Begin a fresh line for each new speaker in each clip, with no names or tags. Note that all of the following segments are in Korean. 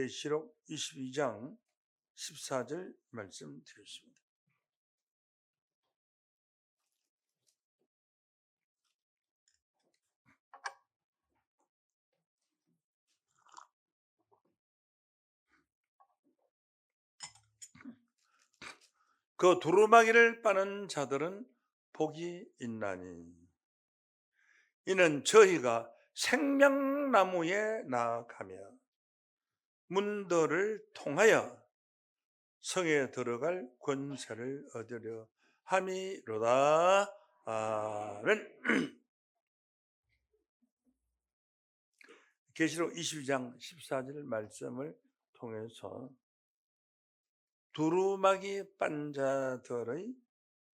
계시록 22장 14절 말씀 드리겠습니다. 그 두루마기를 빠는 자들은 복이 있나니 이는 저희가 생명나무에 나아가며 문들을 통하여 성에 들어갈 권세를 얻으려 함이로다. 아멘. 계시록 22장 14절 말씀을 통해서 두루마기 빤 자들의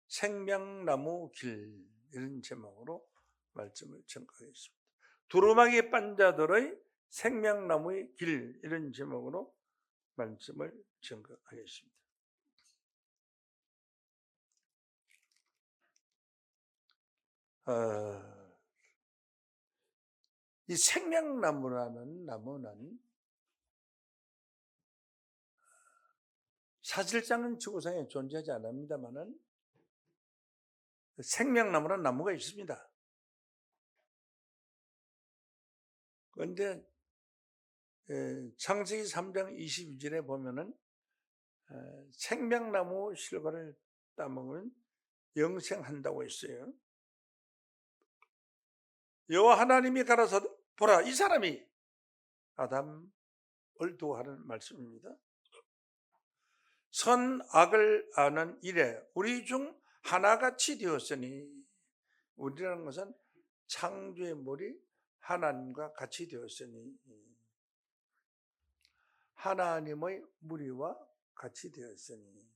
생명나무 길, 이런 제목으로 말씀을 전하겠습니다. 두루마기 빤 자들의 생명나무의 길, 이런 제목으로 말씀을 전하겠습니다. 이 생명나무라는 나무는 사실상은 지구상에 존재하지 않습니다만은 생명나무라는 나무가 있습니다. 그런데 창세기 3장 22절에 보면은 생명나무 실과를 따먹으면 영생한다고 했어요. 여호와 하나님이 가라사 보라, 이 사람이 아담을 도하는 말씀입니다. 선악을 아는 일에 우리 중 하나같이 되었으니, 우리라는 것은 창조의 머리 하나님과 같이 되었으니, 하나님의 무리와 같이 되었으니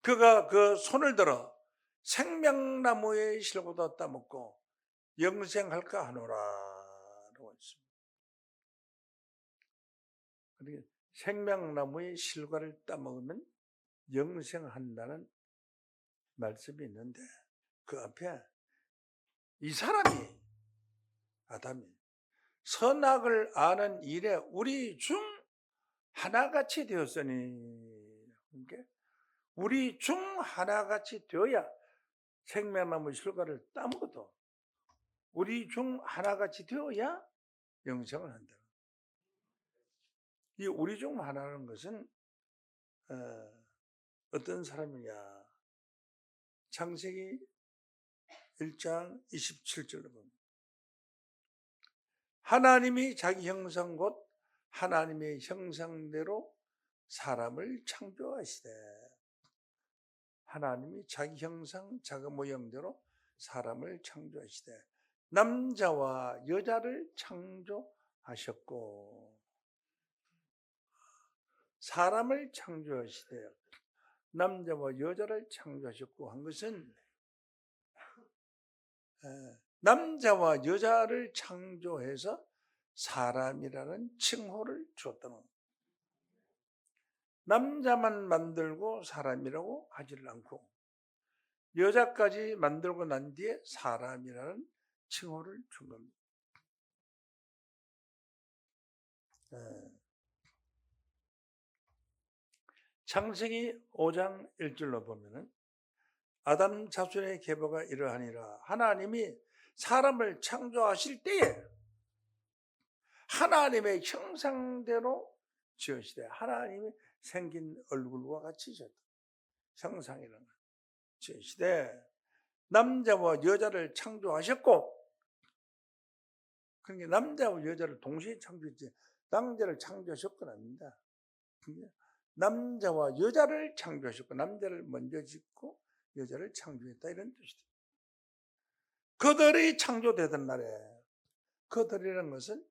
그가 그 손을 들어 생명나무의 실과도 따먹고 영생할까 하노라 라고 했습니다. 그러니까 생명나무의 실과를 따먹으면 영생한다는 말씀이 있는데, 그 앞에 이 사람이, 아담이 선악을 아는 일에 우리 중 하나같이 되었으니, 그러니까 우리 중 하나같이 되어야 생명나무 실과를 따먹어도 우리 중 하나같이 되어야 영생을 한다. 이 우리 중 하나라는 것은 어떤 사람이냐? 창세기 1장 27절을 보면 하나님이 자기 형상 곧 하나님의 형상대로 사람을 창조하시되, 하나님이 자기 형상 자기 모형대로 사람을 창조하시되 남자와 여자를 창조하셨고, 사람을 창조하시되 남자와 여자를 창조하셨고 한 것은 남자와 여자를 창조해서 사람이라는 칭호를 주었다는 겁니다. 남자만 만들고 사람이라고 하지를 않고 여자까지 만들고 난 뒤에 사람이라는 칭호를 준 겁니다. 창세기 5장 1절로 보면은 아담 자손의 계보가 이러하니라. 하나님이 사람을 창조하실 때에 하나님의 형상대로 지으시되, 하나님이 생긴 얼굴과 같이 지었다. 형상이라는 것 지으시되 남자와 여자를 창조하셨고, 그러니까 남자와 여자를 동시에 창조했지 남자를 창조하셨건 아닙니다. 남자와 여자를 창조하셨고, 남자를 먼저 짓고 여자를 창조했다, 이런 뜻이다. 그들이 창조되던 날에, 그들이라는 것은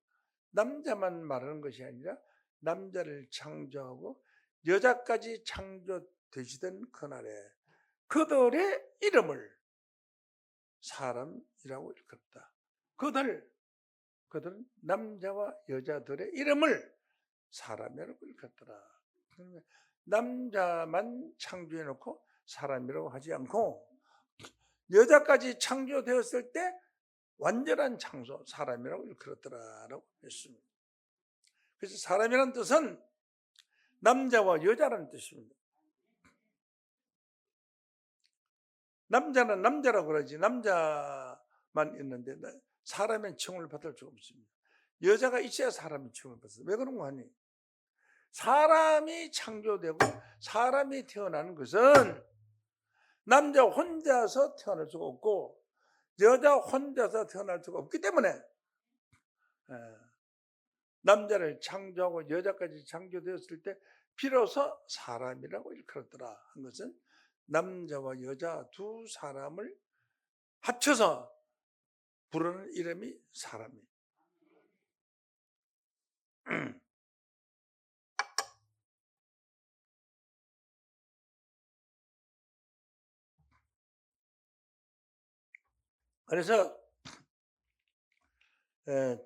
남자만 말하는 것이 아니라 남자를 창조하고 여자까지 창조되시던 그날에 그들의 이름을 사람이라고 일컫다. 그들은 남자와 여자들의 이름을 사람이라고 일컫더라. 남자만 창조해놓고 사람이라고 하지 않고 여자까지 창조되었을 때 완전한 창조, 사람이라고 일컬었더라라고 했습니다. 그래서 사람이라는 뜻은 남자와 여자라는 뜻입니다. 남자는 남자라고 그러지 남자만 있는데 사람의 칭호를 받을 수가 없습니다. 여자가 있어야 사람의 칭호를 받습니다. 왜 그런 거 하니? 사람이 창조되고 사람이 태어나는 것은 남자 혼자서 태어날 수가 없고 여자 혼자서 태어날 수가 없기 때문에 남자를 창조하고 여자까지 창조되었을 때 비로소 사람이라고 일컬었더라 한 것은 남자와 여자 두 사람을 합쳐서 부르는 이름이 사람이에요. 그래서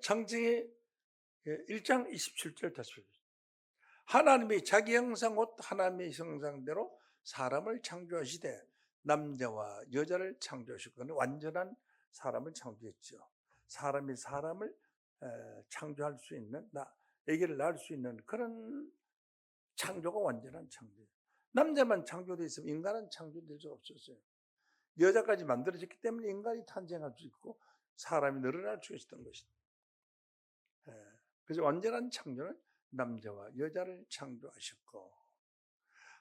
창세기 1장 27절 다시 보겠습니다. 하나님이 자기 형상 곧 하나님의 형상대로 사람을 창조하시되 남자와 여자를 창조하셨거든요. 완전한 사람을 창조했죠. 사람이 사람을 창조할 수 있는, 아기를 낳을 수 있는 그런 창조가 완전한 창조예요. 남자만 창조되어 있으면 인간은 창조될 수 없었어요. 여자까지 만들어졌기 때문에 인간이 탄생할 수 있고 사람이 늘어날 수 있었던 것이다. 그래서 완전한 창조는 남자와 여자를 창조하셨고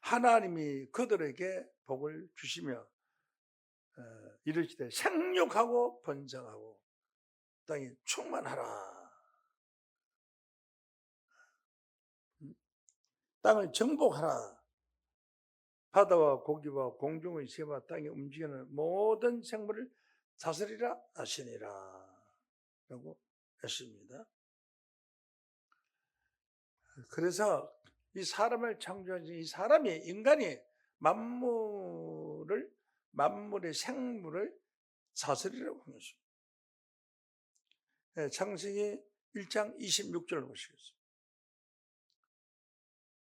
하나님이 그들에게 복을 주시며 이르시되 생육하고 번성하고 땅에 충만하라. 땅을 정복하라. 바다와 고기와 공중의 새와 땅에 움직이는 모든 생물을 다스리라 하시니라 라고 했습니다. 그래서 이 사람을 창조하신 이 사람이 인간이 만물의 생물을 다스리라고 하는 것입니다. 창세기 1장 26절을 보시겠습니다.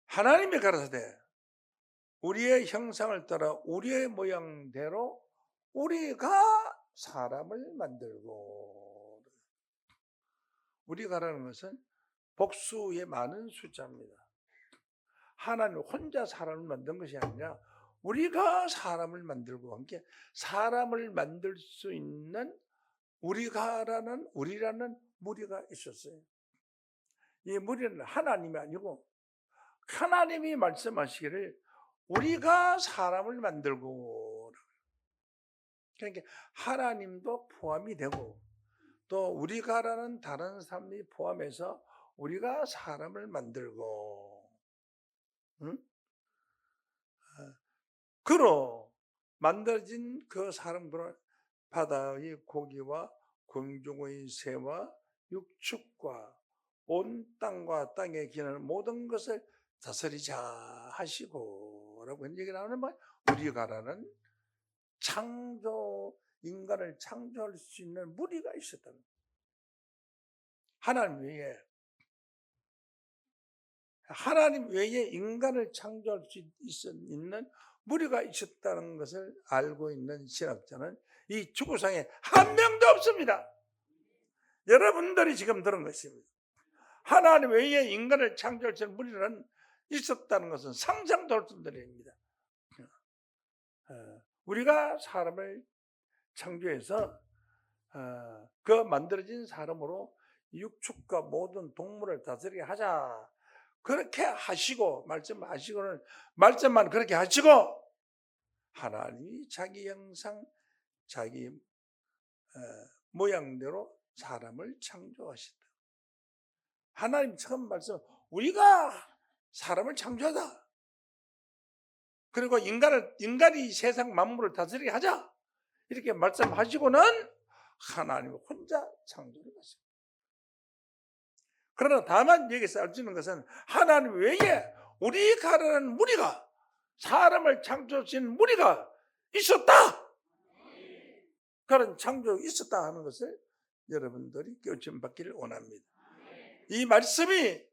하나님이 가라사대 우리의 형상을 따라 우리의 모양대로 우리가 사람을 만들고, 우리가라는 것은 복수의 많은 숫자입니다. 하나님 혼자 사람을 만든 것이 아니라 우리가 사람을 만들고 함께 사람을 만들 수 있는 우리라는 무리가 있었어요. 이 무리는 하나님이 아니고 하나님이 말씀하시기를 우리가 사람을 만들고, 그러니까 하나님도 포함이 되고 또 우리가라는 다른 사람이 포함해서 우리가 사람을 만들고, 그로 만들어진 그 사람들은 바다의 고기와 공중의 새와 육축과 온 땅과 땅에 기는 모든 것을 다스리자 하시고 라고 얘기가 나오는 말, 우리가라는 인간을 창조할 수 있는 무리가 있었다는 거예요. 하나님 외에 인간을 창조할 수 있는 무리가 있었다는 것을 알고 있는 신학자는 이 지구상에 한 명도 없습니다. 여러분들이 지금 들은 것입니다. 하나님 외에 인간을 창조할 수 있는 무리는 있었다는 것은 상상도 할 수 없는 일입니다. 우리가 사람을 창조해서 그 만들어진 사람으로 육축과 모든 동물을 다스리게 하자. 그렇게 하시고 말씀만 그렇게 하시고 하나님이 자기 형상 자기 모양대로 사람을 창조하셨다. 하나님 처음 말씀 우리가 사람을 창조하자. 그리고 인간이 세상 만물을 다스리게 하자. 이렇게 말씀하시고는 하나님 혼자 창조를 하십니다. 그러나 다만 여기서 알 수 있는 것은 하나님 외에 우리가라는 무리가, 사람을 창조하신 무리가 있었다. 그런 창조가 있었다 하는 것을 여러분들이 깨우침 받기를 원합니다. 이 말씀이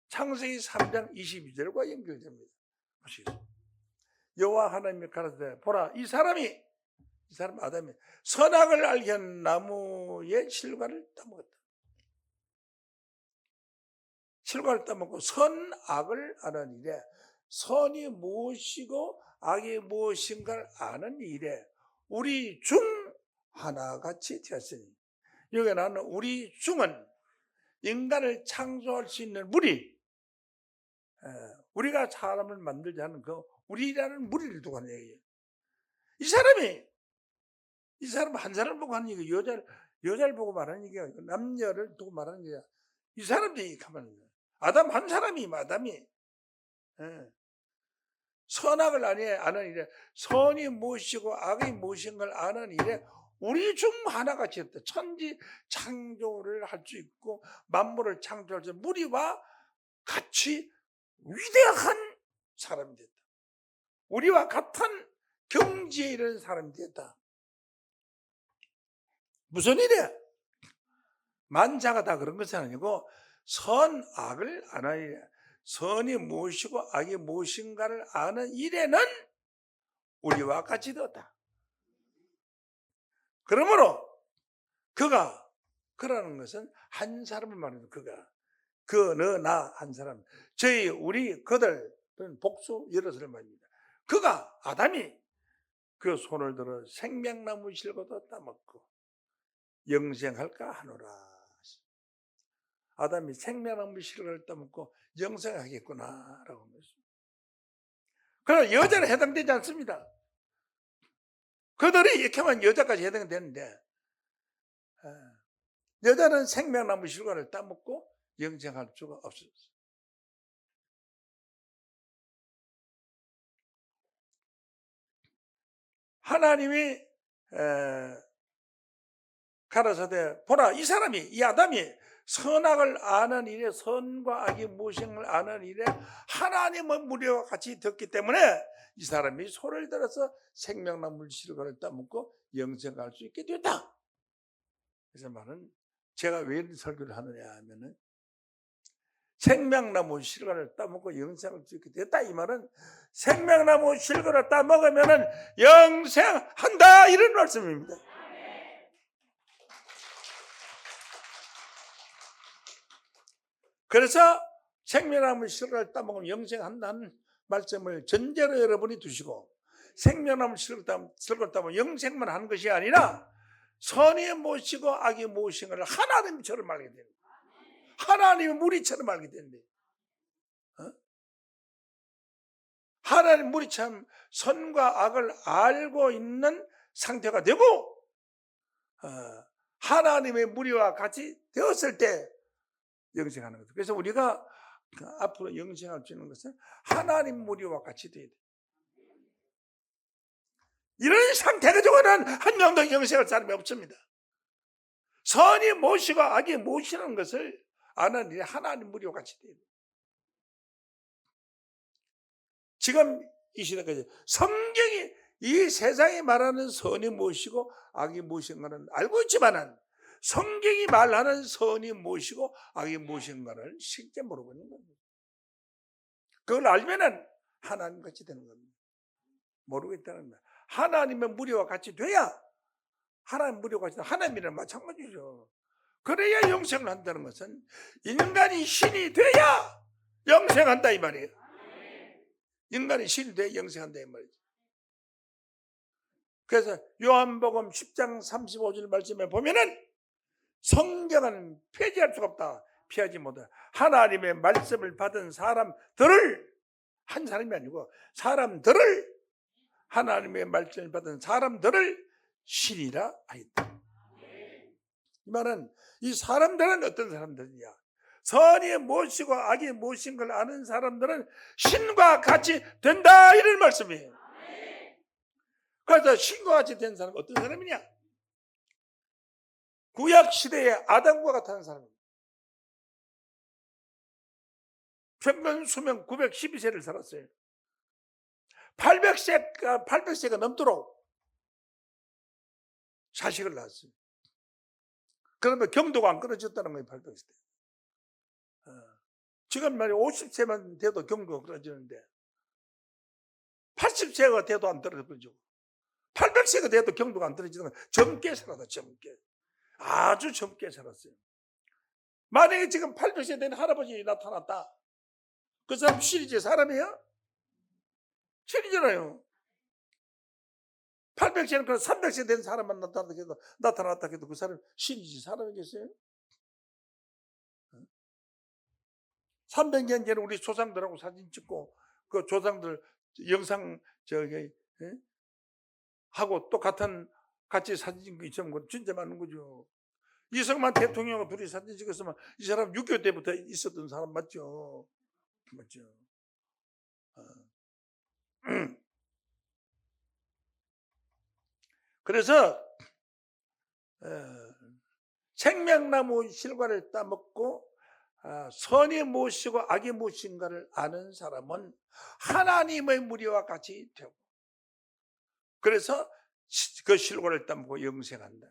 창세기 3장 22절과 연결됩니다. 보시겠습니다. 여호와 하나님이 가라사대 보라 이 사람 아담이 선악을 알게 하는 나무의 실과를 따먹었다. 실과를 따먹고 선악을 아는 일에, 선이 무엇이고 악이 무엇인가를 아는 일에 우리 중 하나같이 되었으니. 여기 나는 우리 중은 인간을 창조할 수 있는 무리, 우리가 사람을 만들지 않은 그 우리라는 무리를 두고 하는 얘기예요. 이 사람 한 사람을 보고 하는 얘기예요. 여자를 보고 말하는 얘기야. 남녀를 두고 말하는 얘기야. 이 사람들이 가만히 있어요. 아담 한 사람이 아담이. 선악을 아는 일에, 선이 무엇이고 악이 무엇인 걸 아는 일에 우리 중 하나같이 했다. 천지 창조를 할 수 있고 만물을 창조할 수 있는 무리와 같이 위대한 사람이 됐다. 우리와 같은 경지에 이르는 사람이 됐다. 무슨 일이야? 만자가 다 그런 것은 아니고 선악을 아는 일에, 선이 무엇이고 악이 무엇인가를 아는 일에는 우리와 같이 되었다. 그러므로 그라는 것은 한 사람을 말하는 너, 나 한 사람, 우리, 그들은 복수 여럿을 말입니다. 아담이 그 손을 들어 생명나무 실과도 따먹고 영생할까 하노라. 아담이 생명나무 실과를 따먹고 영생하겠구나라고 합니다. 그러나 여자는 해당되지 않습니다. 그들이 이렇게 하면 여자까지 해당되는데, 여자는 생명나무 실과를 따먹고 영생할 수가 없었어요. 하나님이 가라사대 보라, 이 아담이 선악을 아는 일에, 선과 악이 무엇인가를 아는 일에 하나님의 무리와 같이 되었기 때문에 이 사람이 손을 들어서 생명나무 실과를 따먹고 영생할 수 있게 되었다. 그래서 말은, 제가 왜 이런 설교를 하느냐 하면은, 생명나무 실과를 따먹고 영생할 수 있게 됐다, 이 말은 생명나무 실과를 따먹으면은 영생한다, 이런 말씀입니다. 그래서 생명나무 실과를 따먹으면 영생한다는 말씀을 전제로 여러분이 두시고, 생명나무 실과를 따먹으면 영생만 하는 것이 아니라 선이 무엇이고 악이 무엇인가를 하나님처럼 알게 됩니다. 하나님의 무리처럼 알게 된대. 하나님 무리처럼 선과 악을 알고 있는 상태가 되고, 하나님의 무리와 같이 되었을 때 영생하는 거죠. 그래서 우리가 앞으로 영생할 수 있는 것은 하나님 무리와 같이 되어야 돼. 이런 상태 가지고는 한 명도 영생할 사람이 없습니다. 선이 무엇이고 악이 무엇이라는 것을 아는 일에 하나님 무리와 같이 돼야 돼요. 지금 이 시대까지 성경이 이 세상이 말하는 선이 무엇이고 악이 무엇인가는 알고 있지만은, 성경이 말하는 선이 무엇이고 악이 무엇인가를 실제 모르고 있는 겁니다. 그걸 알면은 하나님 같이 되는 겁니다. 모르고 있다는 겁니다. 하나님의 무리와 같이 돼야, 하나님 무리와 같이 돼야, 하나님이랑 마찬가지죠. 그래야 영생을 한다는 것은 인간이 신이 돼야 영생한다, 이 말이에요. 인간이 신이 돼야 영생한다, 이 말이죠. 그래서 요한복음 10장 35절 말씀에 보면은, 성경은 폐지할 수가 없다, 피하지 못해. 하나님의 말씀을 받은 사람들을, 한 사람이 아니고 사람들을, 하나님의 말씀을 받은 사람들을 신이라 하였다. 이 말은, 이 사람들은 어떤 사람들이냐? 선이 무엇이고 악이 무엇인 걸 아는 사람들은 신과 같이 된다, 이런 말씀이에요. 그래서 신과 같이 된 사람은 어떤 사람이냐? 구약 시대의 아담과 같은 사람입니다. 평균 수명 912세를 살았어요. 800세가 넘도록 자식을 낳았어요. 그러면 경도가 안 끊어졌다는 거예요, 800세 때. 지금 말이야 50세만 돼도 경도가 끊어지는데 80세가 돼도 안 떨어지고 800세가 돼도 경도가 안 떨어지는 건 젊게 살았다, 젊게. 아주 젊게 살았어요. 만약에 지금 800세 된 할아버지 나타났다. 그 사람 신이지 사람이야? 신이잖아요. 800세는 그런 300세 된 사람만 나타났다 해도 그 사람 신이지 사람이겠어요? 300년 전에 우리 조상들하고 사진 찍고 그 조상들 영상 하고 또 같이 사진 찍은 거 있으면 그건 진짜 많은 거죠. 이승만 대통령하고 둘이 사진 찍었으면 이 사람 6.25 때부터 있었던 사람 맞죠? 맞죠? 그래서 생명나무 실과를 따먹고 선이 무엇이고 악이 무엇인가를 아는 사람은 하나님의 무리와 같이 되고, 그래서 그 실과를 따먹고 영생한다.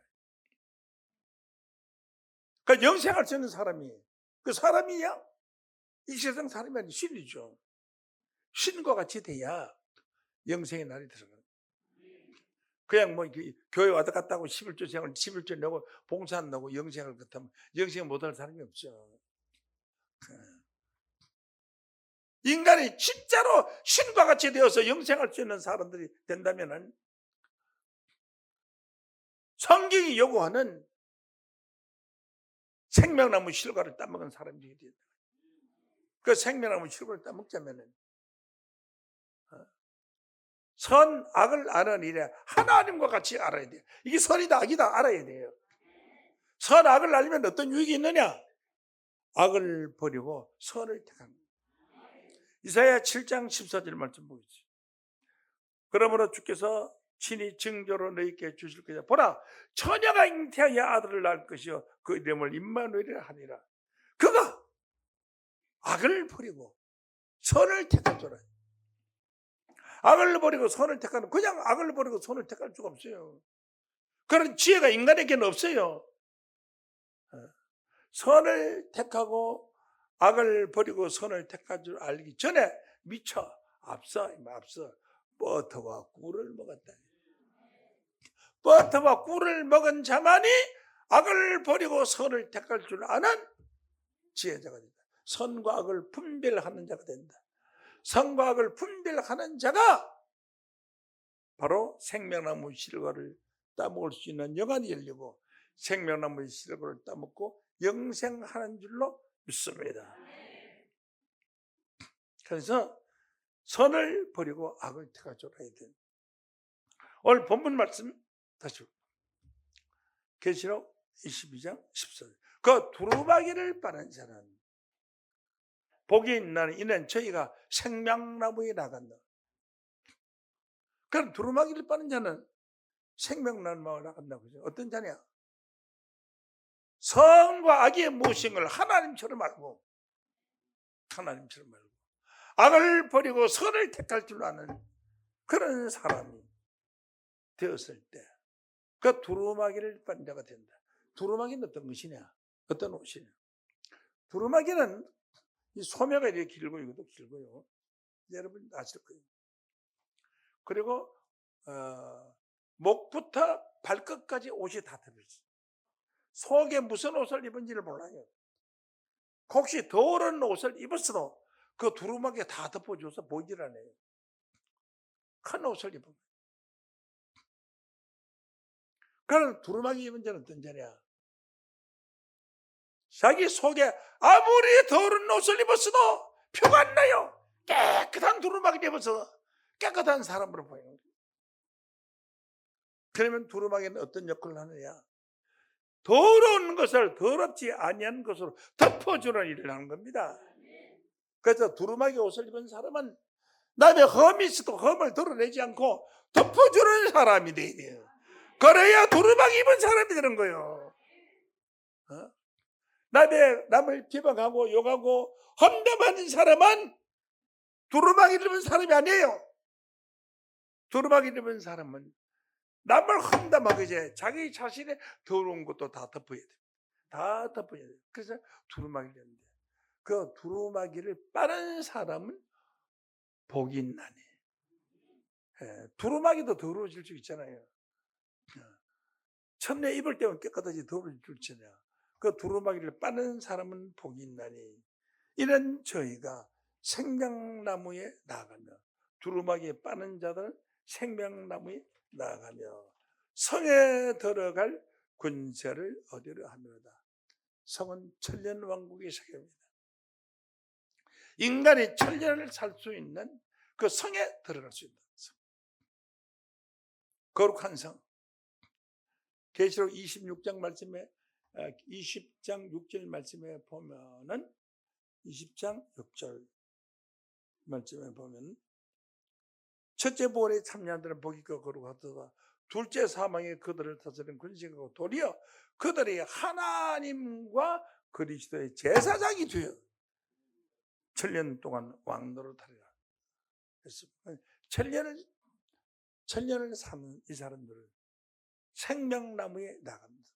그러니까 영생할 수 있는 사람이 그 사람이야? 이 세상 사람이 아니라 신이죠. 신과 같이 돼야 영생의 날이 들어가. 그냥 뭐 교회 왔다 갔다 하고 11조 생활 11조 내고 봉사 안 나고 영생을 그렇다면 영생 못할 사람이 없죠. 인간이 진짜로 신과 같이 되어서 영생할 수 있는 사람들이 된다면은 성경이 요구하는 생명나무 실과를 따먹은 사람들이 된다. 그 생명나무 실과를 따먹자면은 선, 악을 아는 일에 하나님과 같이 알아야 돼요. 이게 선이다, 악이다 알아야 돼요. 선, 악을 알면 어떤 유익이 있느냐? 악을 버리고 선을 택합니다. 이사야 7장 14절 말씀 보겠습니다. 그러므로 주께서 친히 증조로 너희께 주실 것이다. 보라, 처녀가 잉태하여 아들을 낳을 것이요 그 이름을 임마누엘이라 하니라. 그가 악을 버리고 선을 택할 줄 알아요. 악을 버리고 선을 택하는, 그냥 악을 버리고 선을 택할 수가 없어요. 그런 지혜가 인간에게는 없어요. 선을 택하고 악을 버리고 선을 택할 줄 알기 전에 미처 앞서 버터와 꿀을 먹었다. 버터와 꿀을 먹은 자만이 악을 버리고 선을 택할 줄 아는 지혜자가 된다. 선과 악을 분별하는 자가 된다. 선과 악을 분별하는 자가 바로 생명나무 실과를 따먹을 수 있는 영안이 열리고 생명나무 실과를 따먹고 영생하는 줄로 믿습니다. 그래서 선을 버리고 악을 택할 줄 알아야 돼. 오늘 본문 말씀 다시 계시록 22장 14절. 그 두루마기를 빠는 자는 복이 있나니 이는 저희가 생명나무에 나간다. 그럼 두루마기를 빠는 자는 생명나무에 나간다고 그러죠. 어떤 자냐? 선과 악이 무엇인 걸 하나님처럼 알고 악을 버리고 선을 택할 줄 아는 그런 사람이 되었을 때 그 두루마기를 빠는 자가 된다. 두루마기는 어떤 것이냐? 어떤 옷이냐? 두루마기는 이 소매가 이렇게 길고 이것도 길고요. 여러분 아실 거예요. 그리고 목부터 발끝까지 옷이 다 덮여있어요. 속에 무슨 옷을 입은지를 몰라요. 혹시 더러운 옷을 입었어도 그 두루마기가 다 덮어줘서 보이질 않아요. 큰 옷을 입은 거예요. 그런 두루마기 입은 자는 어떤 자냐? 자기 속에 아무리 더러운 옷을 입었어도 표가 안 나요. 깨끗한 두루마기를 입어서 깨끗한 사람으로 보이는 거예요. 그러면 두루마기는 어떤 역할을 하느냐? 더러운 것을 더럽지 아니한 것으로 덮어주는 일을 하는 겁니다. 그래서 두루마기 옷을 입은 사람은 남의 험이 있어도 험을 드러내지 않고 덮어주는 사람이 돼야 돼요. 그래야 두루마기 입은 사람이 되는 거예요. 남을 비방하고 욕하고 험담하는 사람은 두루마기를 입은 사람이 아니에요. 두루마기를 입은 사람은 남을 험담하고 이제 자기 자신의 더러운 것도 다 덮어야 돼. 다 덮어야 돼. 그래서 두루마기를 입는데 그 두루마기를 빠는 사람은 복이 있나니. 두루마기도 더러워질 수 있잖아요. 첫내 입을 때면 깨끗하지 더러워질 수 있잖아요. 그 두루마기를 빠는 사람은 복이 있나니 이런 저희가 생명나무에 나아가며 두루마기에 빠는 자들은 생명나무에 나아가며 성에 들어갈 군세를 얻으려 함이로다. 성은 천년왕국의 세계입니다. 인간이 천년을 살 수 있는 그 성에 들어갈 수 있는 성. 거룩한 성. 계시록 26장 말씀에 20장 6절 말씀에 보면은 20장 6절 말씀에 보면 첫째 보혈에 참여한들은 복이 있고 거룩하도다. 둘째 사망에 그들을 다스리는 군식하고 도리어 그들이 하나님과 그리스도의 제사장이 되어 천년 동안 왕노릇하리라. 천년을 사는 이 사람들을 생명나무에 나갑니다.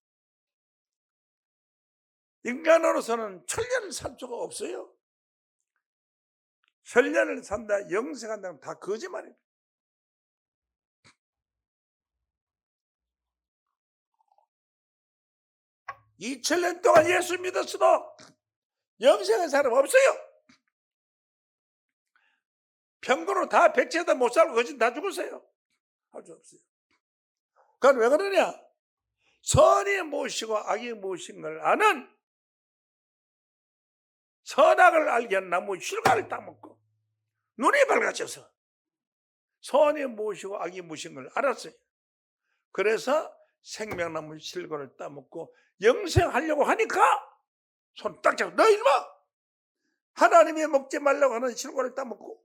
인간으로서는 천년을 살 수가 없어요. 천년을 산다, 영생한다면 다 거짓말입니다. 이 천년 동안 예수 믿었어도 영생한 사람 없어요. 평균으로 다 백세도 못 살고 거진 다 죽었어요. 할 수 없어요. 그건 왜 그러냐? 선이 무엇이고 악이 무엇인 걸 아는 선악을 알게 한 나무 실과를 따먹고 눈이 밝아져서 선이 무엇이고 악이 무엇인 걸 알았어요. 그래서 생명나무 실과를 따먹고 영생하려고 하니까 손 딱 잡고 너 이놈아! 하나님이 먹지 말라고 하는 실과를 따먹고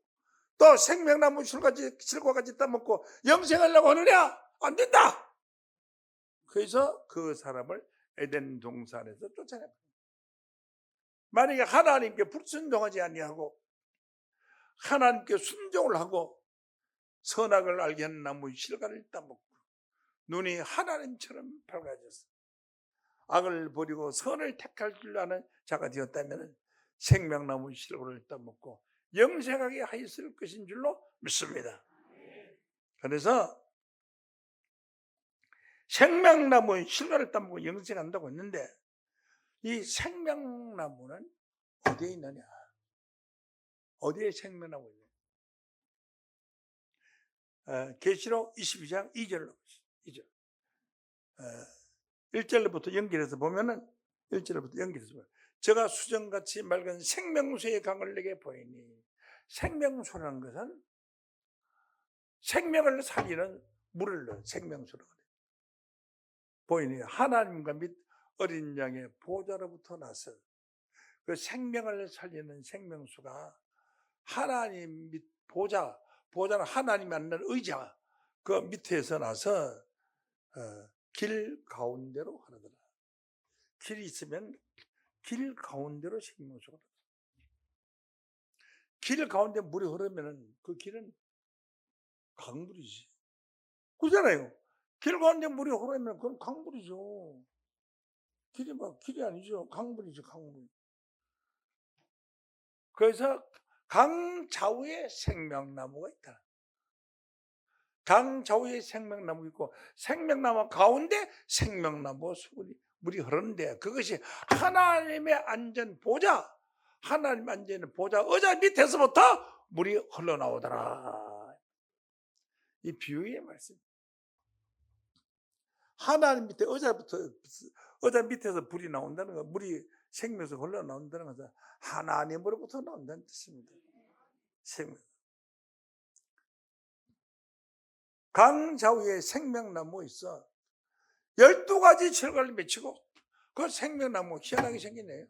또 생명나무 실과까지 따먹고 영생하려고 하느냐? 안 된다! 그래서 그 사람을 에덴 동산에서 쫓아냅니다. 만약에 하나님께 불순종하지 아니하고 하나님께 순종을 하고 선악을 알게 하는 나무 실과를 따먹고 눈이 하나님처럼 밝아져서 악을 버리고 선을 택할 줄 아는 자가 되었다면 생명나무 실과를 따먹고 영생하게 하였을 것인 줄로 믿습니다. 그래서 생명나무 실과를 따먹고 영생한다고 했는데 이 생명나무는 어디에 있느냐? 어디에 생명나무 있느냐? 계시록 22장 2절로 2절. 1절부터 연결해서 보면은 1절부터 연결해서 보면 제가 수정같이 맑은 생명수의 강을 내게 보이니 생명수라는 것은 생명을 살리는 물을 넣은 생명수라고 해요. 보이니 하나님과 및 어린 양의 보좌로부터 나서 그 생명을 살리는 생명수가 하나님 및 보좌는 하나님이 앉는 의자 그 밑에서 나서 길 가운데로 흐르더라. 길이 있으면 길 가운데로 생명수가 흐르더라. 길 가운데 물이 흐르면 그 길은 강물이지. 그렇잖아요. 길 가운데 물이 흐르면 그건 강물이죠. 길이 아니죠. 강물이죠, 강물. 그래서 강 좌우에 생명나무가 있다. 강 좌우에 생명나무 있고 생명나무 가운데 생명나무 물이 흐르는데 그것이 하나님의 앉은 보좌, 하나님 앉은 보좌 의자 밑에서부터 물이 흘러나오더라. 이 비유의 말씀. 하나님 밑에 의자 밑에서 불이 나온다는 거, 물이 생명에서 흘러나온다는 것은 하나님으로부터 나온다는 뜻입니다. 생명. 강 좌우에 생명나무 있어. 12가지 철과를 맺히고 그 생명나무 희한하게 생기네요.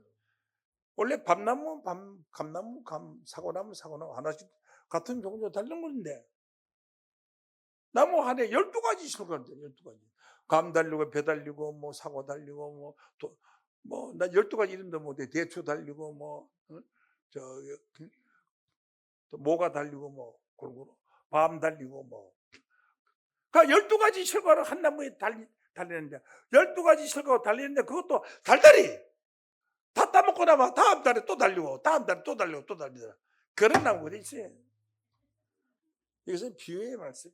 원래 밤나무, 감나무, 사고나무 하나씩 같은 종류 다른 건데 나무 안에 12가지 철과가 돼요. 12가지. 감 달리고 배 달리고 뭐 사고 달리고 나 12가지 이름도 못해. 대추 달리고 또 모가 달리고 골고루 밤 달리고 그러니까 12가지 철과를 한 나무에 달리는데 12가지 철과가 달리는데 그것도 달달이 다 따먹고 나면 다음 달에 또 달리고 다음 달에 또 달리고 또 달리더라. 그런 나무가 돼 있어요. 이것은 비유의 말씀.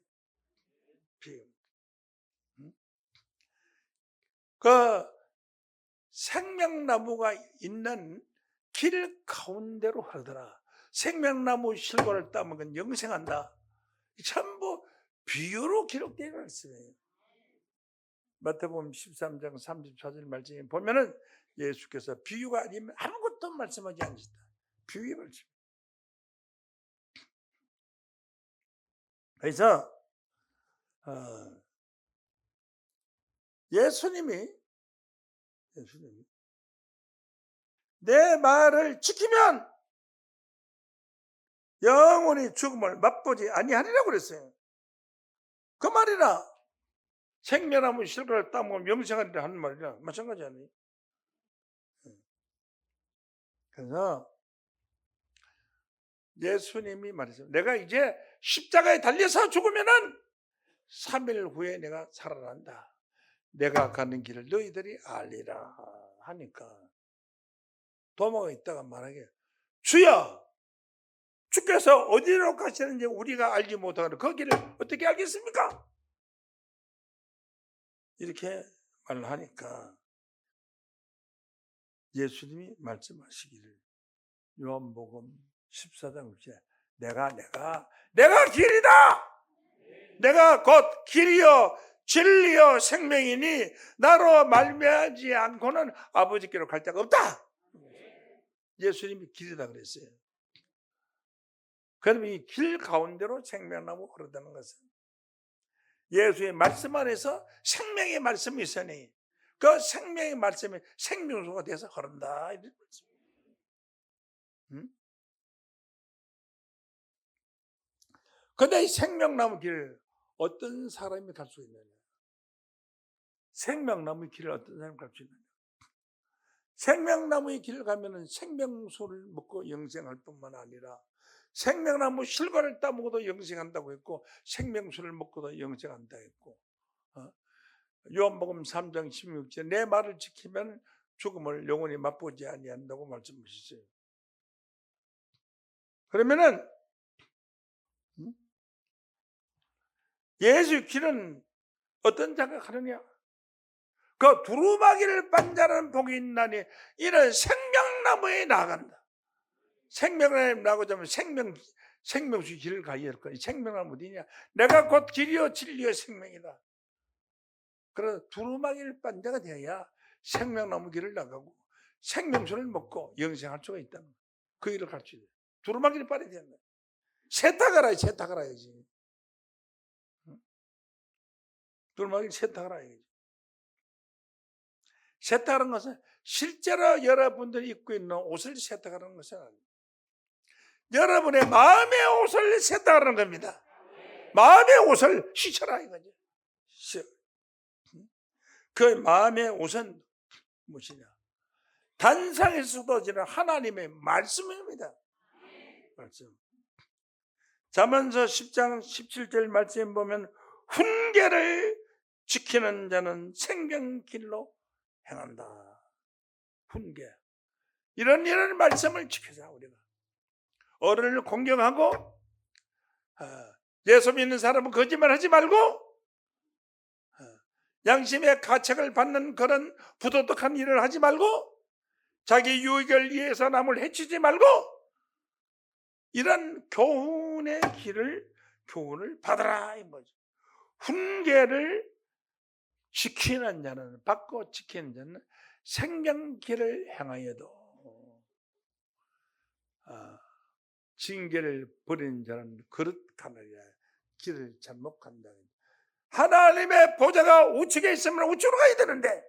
비유. 그 생명나무가 있는 길 가운데로 흐르더라. 생명나무 실과를 따먹은 영생한다. 전부 비유로 기록되어 있는 말씀이에요. 마태복음 13장 34절 말씀에 보면은 예수께서 비유가 아니면 아무것도 말씀하지 않으시다. 비유의 말씀. 그래서 예수님이 내 말을 지키면 영원히 죽음을 맛보지 아니하리라고 그랬어요. 그 말이나 생명나무 실과를 따먹으면 영생하리라 하는 말이나 마찬가지 아니에요. 그래서 예수님이 말했어요. 내가 이제 십자가에 달려서 죽으면은 3일 후에 내가 살아난다. 내가 가는 길을 너희들이 알리라 하니까 도마가 있다가 말하게, 주여, 주께서 어디로 가시는지 우리가 알지 못하는 그 길을 어떻게 알겠습니까? 이렇게 말을 하니까 예수님이 말씀하시기를, 요한복음 14장 6절에 내가 길이다. 내가 곧 길이요 진리요 생명이니 나로 말미암지 않고는 아버지께로 갈 데가 없다. 예수님이 길이다 그랬어요. 그럼 이 길 가운데로 생명나무 흐르다는 것은 예수의 말씀 안에서 생명의 말씀이 있으니 그 생명의 말씀이 생명수가 돼서 흐른다. 이런 말씀. 그런데 이 생명나무 길 어떤 사람이 갈 수 있느냐? 생명나무의 길을 어떤 사람이 갈 수 있느냐? 생명나무의 길을 가면은 생명수를 먹고 영생할 뿐만 아니라 생명나무 실과를 따먹어도 영생한다고 했고 생명수를 먹고도 영생한다고 했고, 요한복음 3장 16절 내 말을 지키면 죽음을 영원히 맛보지 아니한다고 말씀하셨어요. 그러면은 예수의 길은 어떤 자가 가느냐? 그 두루마기를 빤 자는 복이 있나니 이는 생명나무에 나간다. 생명나무에 나가자면 생명수 길을 가야 할 거야. 생명나무 어디냐? 내가 곧 길이요 진리요 생명이다. 그래서 두루마기를 빤 자가 되어야 생명나무 길을 나가고 생명수를 먹고 영생할 수가 있다는 거야. 그 길을 갈 수 있다. 두루마기를 빨아야 된다. 세탁을 해야지. 두루마기를 세탁을 해야지. 세탁하는 것은 실제로 여러분들이 입고 있는 옷을 세탁하는 것은 아니에요. 여러분의 마음의 옷을 세탁하는 겁니다. 마음의 옷을 씻어라 이거죠. 그 마음의 옷은 무엇이냐? 단상에서 쏟아지는 하나님의 말씀입니다. 말씀. 잠언서 10장 17절 말씀에 보면 훈계를 지키는 자는 생명길로 행한다. 훈계. 이런 말씀을 지키자 우리가. 어른을 공경하고 예수 믿는 사람은 거짓말하지 말고 양심의 가책을 받는 그런 부도덕한 일을 하지 말고 자기 유익을 위해서 남을 해치지 말고 이런 교훈의 교훈을 받아라 이 거죠. 훈계를 지키는 자는 받고 지키는 자는 생명길을 행하여도 징계를 버리는 자는 그릇 가느리라. 길을 잘못 간다. 하나님의 보좌가 우측에 있으면 우측으로 가야 되는데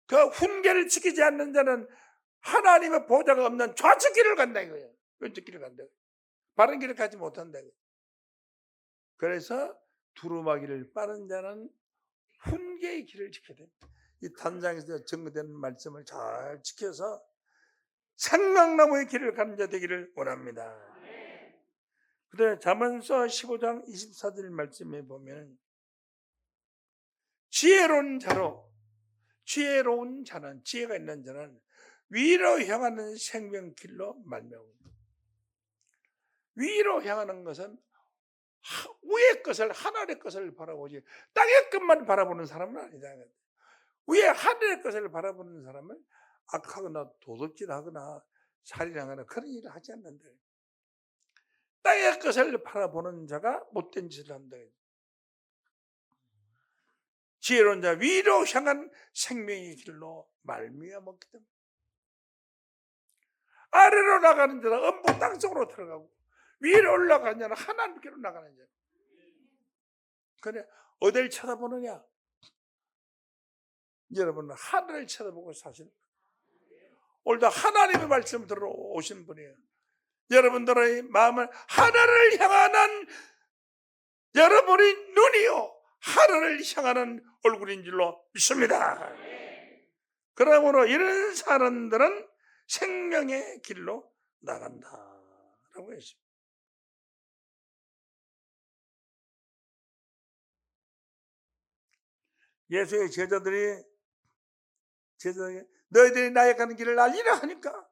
그 훈계를 지키지 않는 자는 하나님의 보좌가 없는 좌측 길을 간다 이거예요. 왼쪽 길을 간다. 바른 길을 가지 못한다. 그래서 두루마기를 빠른 자는 훈계의 길을 지켜야 됩니다. 이 단장에서 증거되는 말씀을 잘 지켜서 생명나무의 길을 가는 자 되기를 원합니다. 그다음에 잠언서 15장 24절 말씀에 보면 지혜로운 자는 지혜가 있는 자는 위로 향하는 생명길로 말미암습니다. 위로 향하는 것은 위의 것을 하늘의 것을 바라보지 땅의 것만 바라보는 사람은 아니다. 위에 하늘의 것을 바라보는 사람은 악하거나 도둑질하거나 살인하거나 그런 일을 하지 않는다. 땅의 것을 바라보는 자가 못된 짓을 한다. 지혜로운 자 위로 향한 생명의 길로 말미암았기 때문에. 아래로 나가는 자는 음부 땅속으로 들어가고 위로 올라가는 자는 하나님께로 나가는 자. 그래 어딜 쳐다보느냐? 여러분은 하늘을 쳐다보고 사시는 거예요. 오늘도 하나님의 말씀을 들어오신 분이에요. 여러분들의 마음은 하늘을 향하는 여러분의 눈이요 하늘을 향하는 얼굴인 줄로 믿습니다. 그러므로 이런 사람들은 생명의 길로 나간다라고 했습니다. 예수의 제자들이 너희들이 나의 가는 길을 알리라 하니까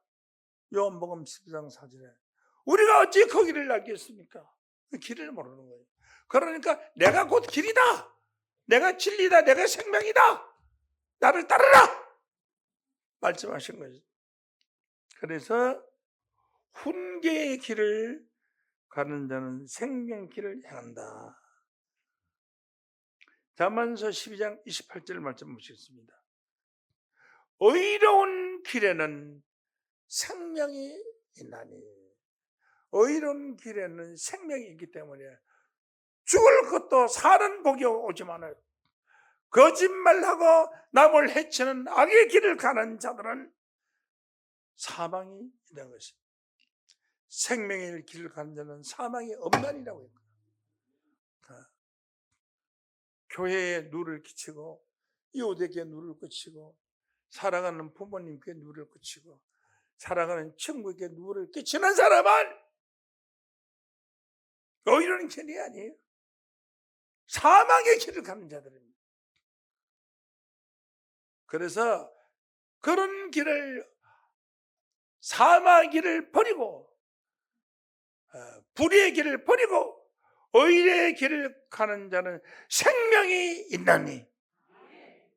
요한복음 12장 4절에 우리가 어찌 그 길을 알겠습니까? 길을 모르는 거예요. 그러니까 내가 곧 길이다, 내가 진리다, 내가 생명이다, 나를 따르라 말씀하신 거죠. 그래서 훈계의 길을 가는 자는 생명길을 향한다. 잠언서 12장 28절 말씀 보시겠습니다. 의로운 길에는 생명이 있나니. 의로운 길에는 생명이 있기 때문에 죽을 것도 사는 복이 오지만은 거짓말하고 남을 해치는 악의 길을 가는 자들은 사망이 있는 것입니다. 생명의 길을 가는 자는 사망이 없나니라고 했거든요. 교회에 누를 끼치고 이웃에게 누를 끼치고 사랑하는 부모님께 누를 끼치고 사랑하는 친구에게 누를 끼치는 사람은 의로운 길이 아니에요. 사망의 길을 가는 자들입니다. 그래서 그런 길을 사망의 길을 버리고 불의의 길을 버리고 의의 길을 가는 자는 생명이 있나니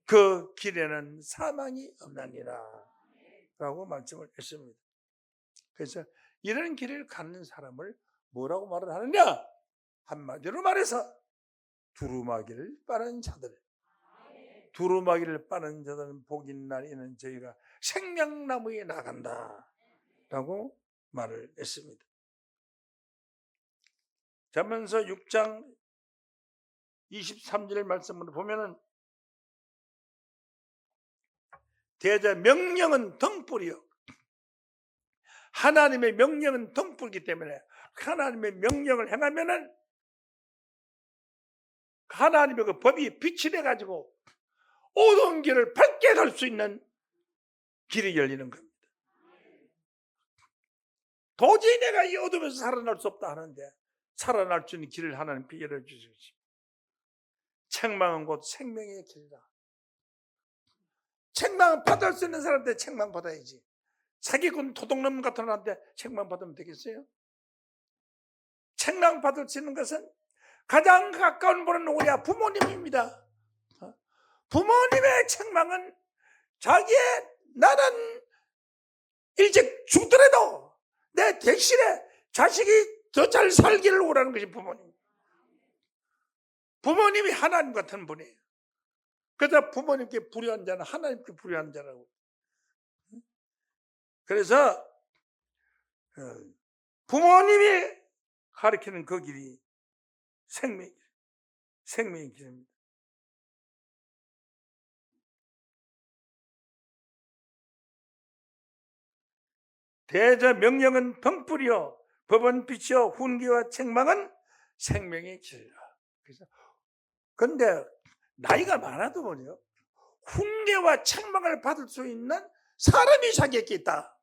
그 길에는 사망이 없나니라 라고 말씀을 했습니다. 그래서 이런 길을 가는 사람을 뭐라고 말을 하느냐? 한마디로 말해서 두루마기를 빠는 자들. 두루마기를 빠는 자들은 복 있는 날에는 저희가 생명나무에 나간다 라고 말을 했습니다. 잠언서 6장 23절 말씀을 보면은 대자 명령은 등불이요. 하나님의 명령은 등불이기 때문에 하나님의 명령을 행하면은 하나님의 그 법이 빛이 돼가지고 어두운 길을 밝게 갈 수 있는 길이 열리는 겁니다. 도저히 내가 이 어둠에서 살아날 수 없다 하는데 살아날 수 있는 길을 하나님께 열어주십시오. 책망은 곧 생명의 길이다. 책망 받을 수 있는 사람한테 책망 받아야지. 사기꾼 도둑놈 같은 사람한테 책망 받으면 되겠어요? 책망 받을 수 있는 것은 가장 가까운 분은 누구냐? 부모님입니다. 부모님의 책망은 나는 일찍 죽더라도 내 대신에 자식이 더 잘 살기를 원하는 것이 부모님. 부모님이 하나님 같은 분이에요. 그래서 부모님께 불의한 자는 하나님께 불의한 자라고. 그래서 부모님이 가르치는 그 길이 생명의 길입니다. 대저 명령은 등불이요 법은 빛이요 훈계와 책망은 생명의 길이라. 그래서 근데 나이가 많아도 뭐요? 훈계와 책망을 받을 수 있는 사람이 자기에게 있다.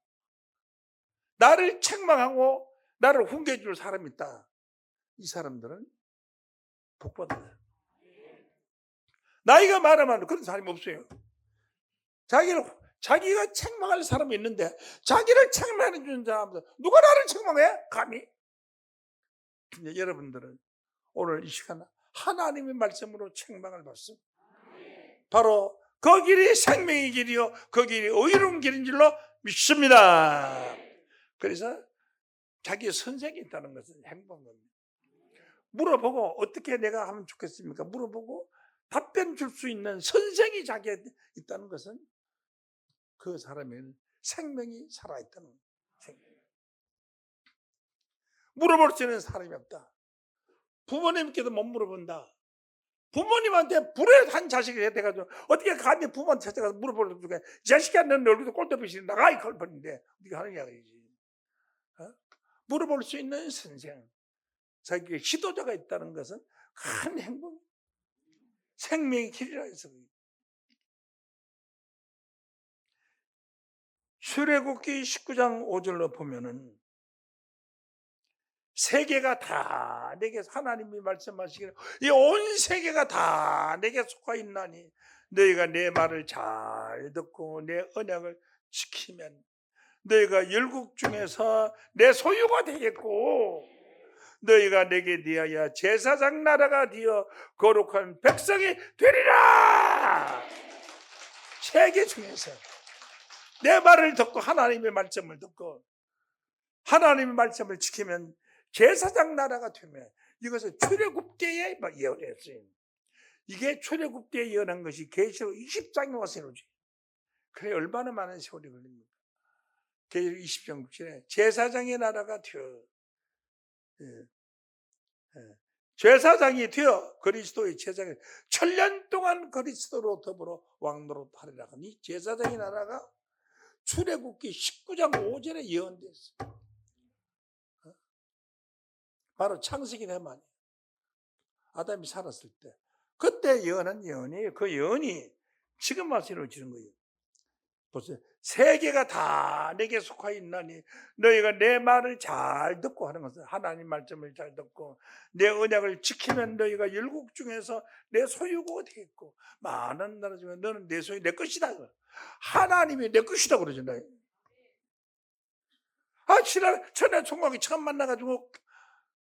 나를 책망하고 나를 훈계해 줄 사람이 있다. 이 사람들은 복받아요. 나이가 많으면 그런 사람이 없어요. 자기가 책망할 사람이 있는데 자기를 책망해 주는 사람들 누가 나를 책망해? 감히? 근데 여러분들은 오늘 이 시간 하나님의 말씀으로 책망을 받습니다. 바로 그 길이 생명의 길이요 그 길이 의로운 길인 줄로 믿습니다. 그래서 자기 선생이 있다는 것은 행복한 겁니다. 물어보고 어떻게 내가 하면 좋겠습니까? 물어보고 답변 줄 수 있는 선생이 자기에 있다는 것은 그 사람에는 생명이 살아있다는 거예요. 물어볼 수 있는 사람이 없다. 부모님께도 못 물어본다. 부모님한테 불의한 자식이 돼가지고 어떻게 감히 부모한테 찾아가서 물어보려고 이 자식아 넌 얼굴도 꼴대빛이 나가 이 걸뻔인데 어떻게 하느냐 이지. 물어볼 수 있는 선생, 자기의 지도자가 있다는 것은 큰 행복, 생명의 길이라 해서. 출애굽기 19장 5절로 보면은 세계가 다 내게 하나님이 말씀하시기를 이 온 세계가 다 내게 속하 있나니 너희가 내 말을 잘 듣고 내 언약을 지키면 너희가 열국 중에서 내 소유가 되겠고 너희가 내게 대하여 제사장 나라가 되어 거룩한 백성이 되리라. 세계 중에서 내 말을 듣고 하나님의 말씀을 듣고 하나님의 말씀을 지키면 제사장 나라가 되면 이것은 출애굽기에 예언했어요. 이게 출애굽기에 예언한 것이 계시록 20장에 와서 이루어져요. 그래 얼마나 많은 세월이 걸립니까? 계시록 20장 9절에 제사장의 나라가 되어 제사장이 되어 그리스도의 제사장이 천년 동안 그리스도로 더불어 왕노릇 하리라 하니 제사장의 나라가 출애굽기 19장 5절에 예언됐어요. 바로 창세기 때만 아담이 살았을 때 그때 예언한 예언이 그 예언이 지금 와서 이루어지는 거예요. 보세요. 세계가 다 내게 속하 있나니 너희가 내 말을 잘 듣고 하는 것은 하나님 말씀을 잘 듣고 내 언약을 지키면 너희가 열국 중에서 내 소유가 되겠고 많은 나라 중에 너는 내 소유 내 것이다. 하나님이 내 것이다 그러잖아요. 천하 총각이 처음 만나가지고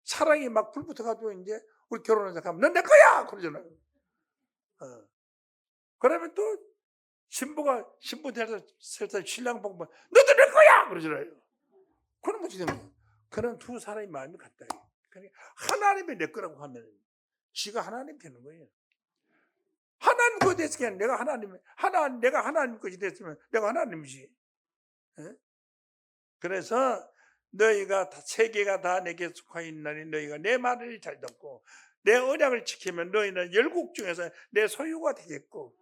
사랑이 막 불붙어가지고 이제 우리 결혼해서 가면 넌 내 거야 그러잖아요. 그러면 또 신부 대해서 신랑 보고 너도 내 거야 그러잖아요. 그런 것이 되는 거예요. 그런 두 사람의 마음이 같다. 그러니까 하나님이 내 거라고 하면 지가 하나님 되는 거예요. 하나님 것이 됐으면 내가 하나님 것이 됐으면 내가 하나님이지. 그래서 너희가 세계가 다 내게 속하 있나니 너희가 내 말을 잘 듣고 내 언약을 지키면 너희는 열국 중에서 내 소유가 되겠고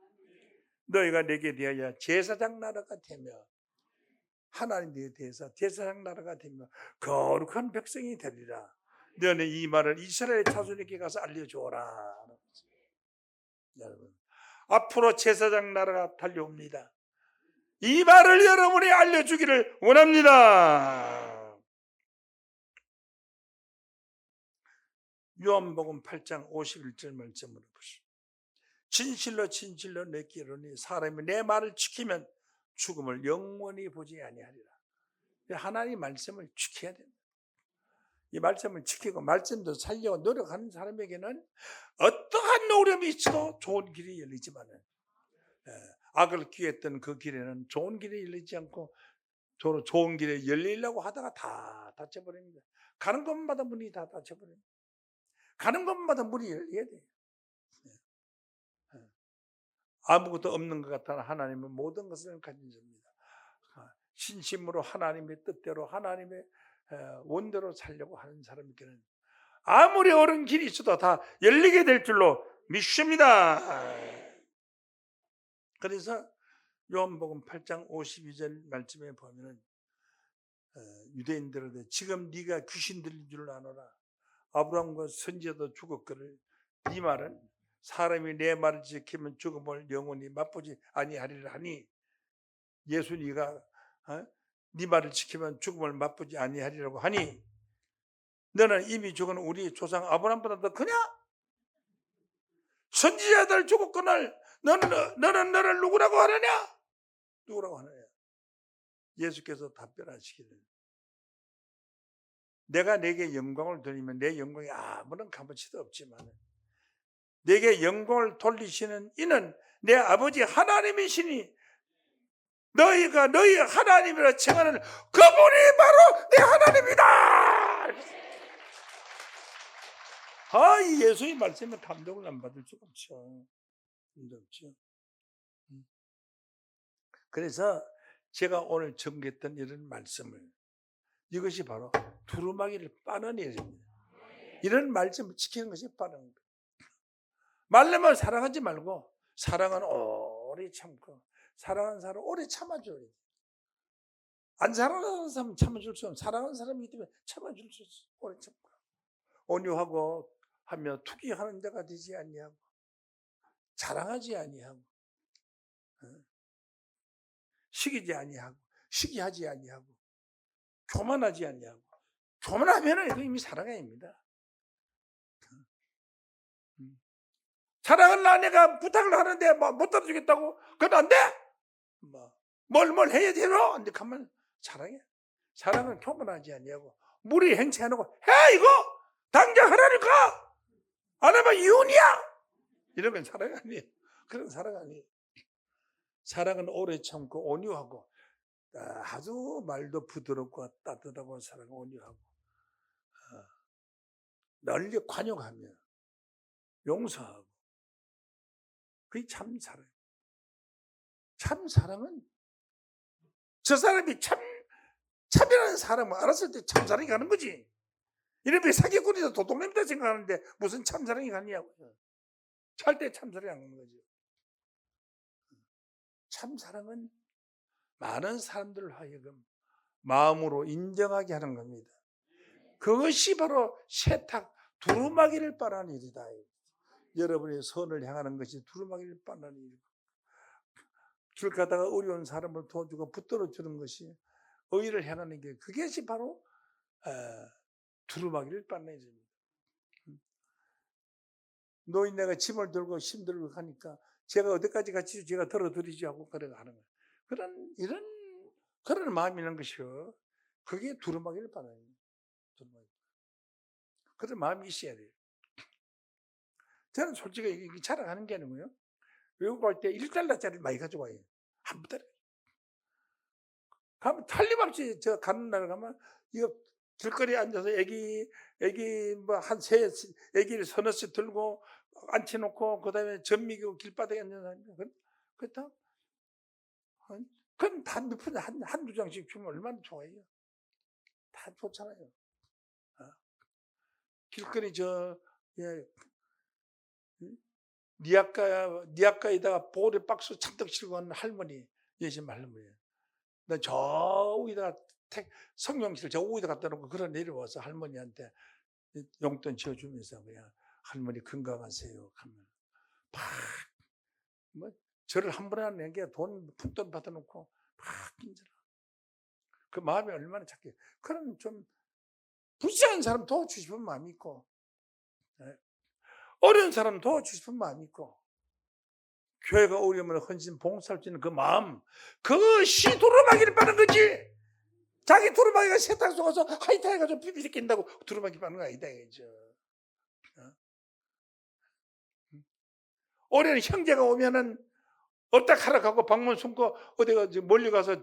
너희가 내게 대하여 제사장 나라가 되며 하나님에 대해서 제사장 나라가 되며 거룩한 백성이 되리라. 너는 이 말을 이스라엘 자손에게 가서 알려주어라. 여러분 앞으로 제사장 나라가 달려옵니다. 이 말을 여러분이 알려주기를 원합니다. 요한복음 8장 51절 말씀으로 보시오. 진실로 진실로 내게 이르노니 사람이 내 말을 지키면 죽음을 영원히 보지 아니하리라. 하나님 말씀을 지켜야 됩니다. 이 말씀을 지키고 말씀도 살려고 노력하는 사람에게는 어떠한 어려움이 있어도 좋은 길이 열리지만은 악을 귀했던 그 길에는 좋은 길이 열리지 않고 좋은 길에 열리려고 하다가 다 닫혀버립니다. 가는 곳마다 문이 다 닫혀버립니다. 가는 곳마다 문이 열려야 돼요. 아무것도 없는 것 같아 하나님은 모든 것을 가진 자입니다. 신심으로 하나님의 뜻대로 하나님의 원대로 살려고 하는 사람에게는 아무리 어려운 길이 있어도 다 열리게 될 줄로 믿습니다. 그래서 요한복음 8장 52절 말씀에 보면은 유대인들한테 지금 네가 귀신 들린 줄 아노라. 아브라함과 선지자도 죽었거늘 네 말은 사람이 내 말을 지키면 죽음을 영원히 맛보지 아니하리라 하니 예수 네가 네 말을 지키면 죽음을 맛보지 아니하리라고 하니 너는 이미 죽은 우리 조상 아브라함보다 더 크냐? 선지자들 죽었거늘 너는 너를 누구라고 하느냐? 누구라고 하느냐? 예수께서 답변하시기를 내가 내게 영광을 돌리면 내 영광이 아무런 값어치도 없지만 내게 영광을 돌리시는 이는 내 아버지 하나님이시니 너희가 너희 하나님이라稱하는 그분이 바로 내 하나님이다. 이 예수의 말씀에 감동을 안 받을 수가 없죠. 없죠. 그래서 제가 오늘 전개했던 이런 말씀을, 이것이 바로 두루마기를 빠는 일입니다. 이런 말씀을 지키는 것이 빠는 거예요. 말로만 사랑하지 말고 사랑은 오래 참고, 사랑하는 사람 오래 참아줘야 돼요. 안 사랑하는 사람 참아줄 수 없고, 사랑하는 사람이기 때문에 참아줄 수 있어요. 오래 참고 온유하고 하며 투기하는 자가 되지 아니하고, 자랑하지 아니하고, 시기지 아니하고, 시기하지 아니하고, 교만하지 아니하고. 교만하면 이거 이미 사랑이 아닙니다. 사랑하는 아내가 부탁을 하는데 못 들어주겠다고? 그건 안 돼? 뭘 해야 되노? 근데 가면 사랑해. 사랑은 교만하지 아니하고 무리 행세하는 거 해, 이거 당장 하라니까. 안 하면 이혼이야. 이러면 사랑 아니에요. 그런 사랑 아니에요. 사랑은 오래 참고 온유하고, 아주 말도 부드럽고 따뜻하고 사랑 온유하고, 널리 관용하며 용서하고, 그게 참 사랑. 참 사랑은 저 사람이 참이라는 사람을 알았을 때 참사랑이 가는 거지. 이렇게 사기꾼이다 도둑놈이다 생각하는데 무슨 참사랑이 가냐고요. 절대 참사랑이 안 가는 거죠. 참사랑은 많은 사람들을 하여금 마음으로 인정하게 하는 겁니다. 그것이 바로 세탁, 두루마기를 빠는 일이다. 여러분의 선을 향하는 것이 두루마기를 빠는 일이고, 길 가다가 어려운 사람을 도와주고 붙들어 주는 것이 의를 향하는 게, 그것이 바로 두루마기를 빠는 일입니다. 노인네가 짐을 들고 힘들고 하니까 제가 어디까지 같이 제가 들어드리지 하고 그래 하는 거예요. 그런 마음이 있는 것이요. 그게 두루마기를 빠는 거예요. 그런 마음이 있어야 돼요. 저는 솔직히 자랑하는 게 아니고요. 외국 갈 때 1달러짜리 많이 가져와요. 한 달에. 가면 틀림없이 저 가는 날 가면 이거 길거리에 앉아서 애기 애기를 서너씩 들고 앉혀놓고 그다음에 전 먹이고 길바닥에 앉는 사람이 그렇다. 그럼 다 몇 푼 한두 장씩 주면 얼마나 좋아요. 다 좋잖아요. 길거리 니아가에다가 보리 박스 잔뜩 싣고 가는 할머니, 예심 할머니. 저 위에다가 성령실 저 위에다 갖다 놓고 그런 내려와서 할머니한테 용돈 지어주면서 그냥 할머니 건강하세요 하면 저를 한 번에 낸 게 푼돈 받아놓고 막 긴절하. 그 마음이 얼마나 착해. 그런 좀 불쌍한 사람 도와주고 싶은 마음이 있고, 어려운 사람 도와주고 싶은 마음이 있고, 교회가 어려우면 헌신 봉사할 수 있는 그 마음, 그것이 두루마기를 빠는 거지. 자기 두루마기가 세탁 속아서 하이타 해가지고 비비리 낀다고 두루마기 빠는 거 아니다 이거죠. 어려운 형제가 오면은 어따 하라 하고 방문 숨고 어디가 멀리 가서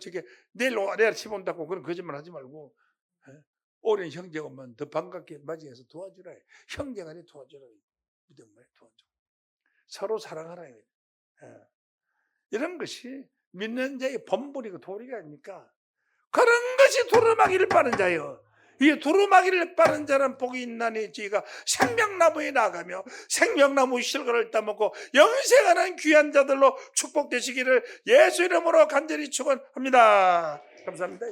내일 아침 온다고 그런 거짓말 하지 말고, 어려운 형제가 오면 더 반갑게 맞이해서 도와주라. 형제가 아니라 도와주라. 믿음 말에 도와줘. 서로 사랑하라. 이런 것이 믿는 자의 본분이고 도리가 아닙니까? 그런 것이 두루마기를 빠는 자요. 이 두루마기를 빠는 자는 복이 있나니 저희가 생명나무에 나가며 생명나무 실과를 따먹고 영생하는 귀한 자들로 축복되시기를 예수 이름으로 간절히 축원합니다. 감사합니다.